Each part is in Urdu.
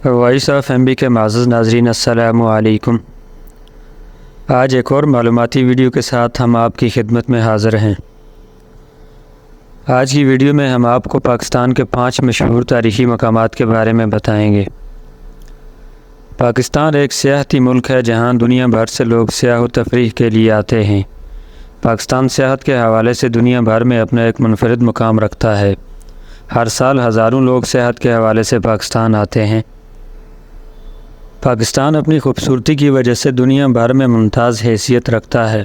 وائس آف ایم بی کے معزز ناظرین السلام علیکم۔ آج ایک اور معلوماتی ویڈیو کے ساتھ ہم آپ کی خدمت میں حاضر ہیں۔ آج کی ویڈیو میں ہم آپ کو پاکستان کے 5 مشہور تاریخی مقامات کے بارے میں بتائیں گے۔ پاکستان ایک سیاحتی ملک ہے جہاں دنیا بھر سے لوگ سیاح و تفریح کے لیے آتے ہیں۔ پاکستان سیاحت کے حوالے سے دنیا بھر میں اپنا ایک منفرد مقام رکھتا ہے۔ ہر سال ہزاروں لوگ سیاحت کے حوالے سے پاکستان آتے ہیں۔ پاکستان اپنی خوبصورتی کی وجہ سے دنیا بھر میں ممتاز حیثیت رکھتا ہے۔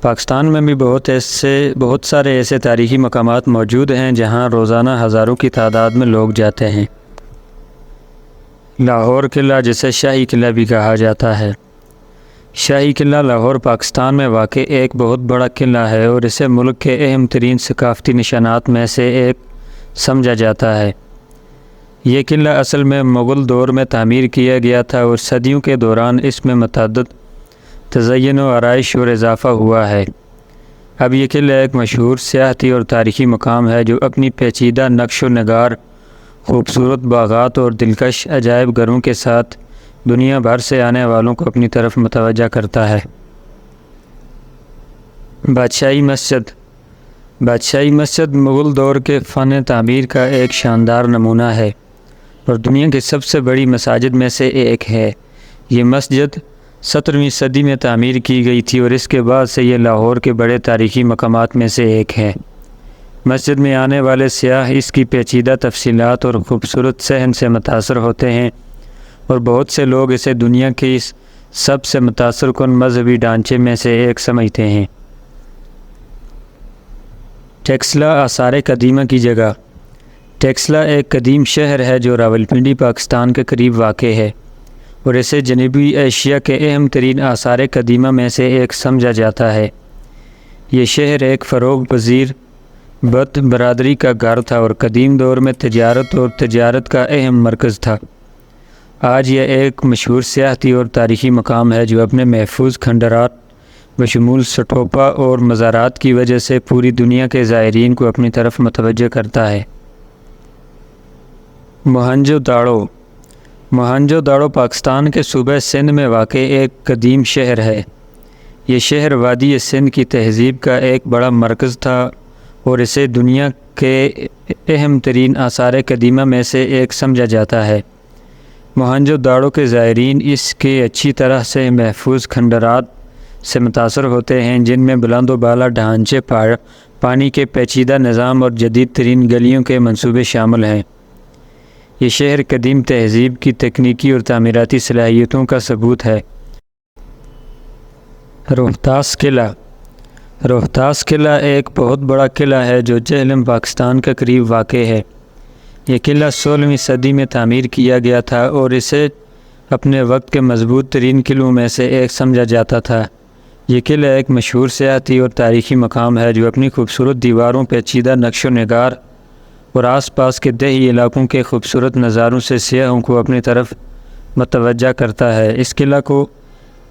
پاکستان میں بھی بہت سارے ایسے تاریخی مقامات موجود ہیں جہاں روزانہ ہزاروں کی تعداد میں لوگ جاتے ہیں۔ لاہور قلعہ، جسے شاہی قلعہ بھی کہا جاتا ہے۔ شاہی قلعہ لاہور پاکستان میں واقع ایک بہت بڑا قلعہ ہے اور اسے ملک کے اہم ترین ثقافتی نشانات میں سے ایک سمجھا جاتا ہے۔ یہ قلعہ اصل میں مغل دور میں تعمیر کیا گیا تھا اور صدیوں کے دوران اس میں متعدد تزئین و آرائش اور اضافہ ہوا ہے۔ اب یہ قلعہ ایک مشہور سیاحتی اور تاریخی مقام ہے جو اپنی پیچیدہ نقش و نگار، خوبصورت باغات اور دلکش عجائب گھروں کے ساتھ دنیا بھر سے آنے والوں کو اپنی طرف متوجہ کرتا ہے۔ بادشاہی مسجد۔ بادشاہی مسجد مغل دور کے فن تعمیر کا ایک شاندار نمونہ ہے اور دنیا کی سب سے بڑی مساجد میں سے ایک ہے۔ یہ مسجد 17ویں صدی میں تعمیر کی گئی تھی اور اس کے بعد سے یہ لاہور کے بڑے تاریخی مقامات میں سے ایک ہے۔ مسجد میں آنے والے سیاح اس کی پیچیدہ تفصیلات اور خوبصورت صحن سے متاثر ہوتے ہیں اور بہت سے لوگ اسے دنیا کی سب سے متاثر کن مذہبی ڈھانچے میں سے ایک سمجھتے ہیں۔ ٹیکسلا، آثار قدیمہ کی جگہ۔ ٹیکسلا ایک قدیم شہر ہے جو راولپنڈی، پاکستان کے قریب واقع ہے اور اسے جنوبی ایشیا کے اہم ترین آثار قدیمہ میں سے ایک سمجھا جاتا ہے۔ یہ شہر ایک فروغ پذیر بت برادری کا گھر تھا اور قدیم دور میں تجارت کا اہم مرکز تھا۔ آج یہ ایک مشہور سیاحتی اور تاریخی مقام ہے جو اپنے محفوظ کھنڈرات بشمول سٹوپا اور مزارات کی وجہ سے پوری دنیا کے زائرین کو اپنی طرف متوجہ کرتا ہے۔ موہنجو داڑو۔ موہنجو داڑو پاکستان کے صوبہ سندھ میں واقع ایک قدیم شہر ہے۔ یہ شہر وادی سندھ کی تہذیب کا ایک بڑا مرکز تھا اور اسے دنیا کے اہم ترین آثار قدیمہ میں سے ایک سمجھا جاتا ہے۔ موہنجو داڑو کے زائرین اس کے اچھی طرح سے محفوظ کھنڈرات سے متاثر ہوتے ہیں جن میں بلند و بالا ڈھانچے، پانی کے پیچیدہ نظام اور جدید ترین گلیوں کے منصوبے شامل ہیں۔ یہ شہر قدیم تہذیب کی تکنیکی اور تعمیراتی صلاحیتوں کا ثبوت ہے۔ روہتاس قلعہ۔ روہتاس قلعہ ایک بہت بڑا قلعہ ہے جو جہلم، پاکستان کے قریب واقع ہے۔ یہ قلعہ 16ویں صدی میں تعمیر کیا گیا تھا اور اسے اپنے وقت کے مضبوط ترین قلعوں میں سے ایک سمجھا جاتا تھا۔ یہ قلعہ ایک مشہور سیاحتی اور تاریخی مقام ہے جو اپنی خوبصورت دیواروں، پیچیدہ نقش و نگار اور آس پاس کے دیہی علاقوں کے خوبصورت نظاروں سے سیاحوں کو اپنی طرف متوجہ کرتا ہے۔ اس قلعہ کو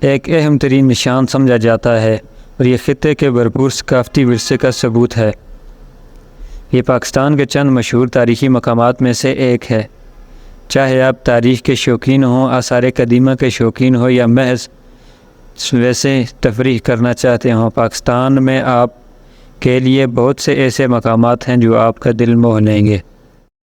ایک اہم ترین نشان سمجھا جاتا ہے اور یہ خطے کے بھرپور ثقافتی ورثے کا ثبوت ہے۔ یہ پاکستان کے چند مشہور تاریخی مقامات میں سے ایک ہے۔ چاہے آپ تاریخ کے شوقین ہوں، آثار قدیمہ کے شوقین ہوں یا محض ویسے تفریح کرنا چاہتے ہوں، پاکستان میں آپ کے لیے بہت سے ایسے مقامات ہیں جو آپ کا دل موہ لیں گے۔